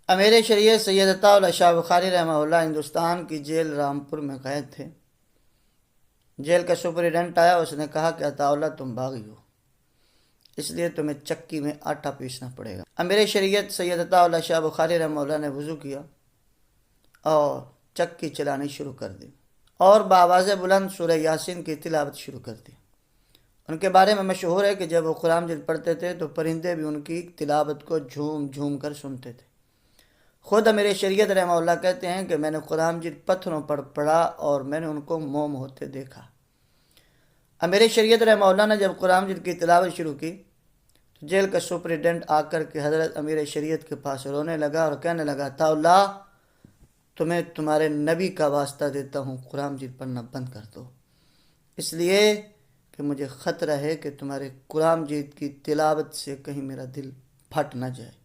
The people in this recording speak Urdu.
امیر شریعت سید عطا اللہ شاہ بخاری رحمہ اللہ ہندوستان کی جیل رامپور میں قید تھے۔ جیل کا سپرنٹینڈنٹ آیا، اس نے کہا کہ عطا اللہ تم باغی ہو، اس لیے تمہیں چکی میں آٹا پیسنا پڑے گا۔ امیر شریعت سید عطا اللہ شاہ بخاری رحمہ اللہ نے وضو کیا اور چکی چلانی شروع کر دی اور بآواز بلند سورہ یاسین کی تلاوت شروع کر دی۔ ان کے بارے میں مشہور ہے کہ جب وہ قرآن مجید پڑھتے تھے تو پرندے بھی ان کی تلاوت کو جھوم جھوم کر سنتے تھے۔ خود امیر شریعت رحمہ اللہ کہتے ہیں کہ میں نے قرآن مجید پتھروں پر پڑھا اور میں نے ان کو موم ہوتے دیکھا۔ امیر شریعت رحمہ اللہ نے جب قرآن مجید کی تلاوت شروع کی تو جیل کا سپرنٹینڈنٹ آ کر کے حضرت امیر شریعت کے پاس رونے لگا اور کہنے لگا، عطا اللہ تمہیں تمہارے نبی کا واسطہ دیتا ہوں، قرآن مجید پڑھنا بند کر دو، اس لیے کہ مجھے خطرہ ہے کہ تمہارے قرآن مجید کی تلاوت سے کہیں میرا دل پھٹ نہ جائے۔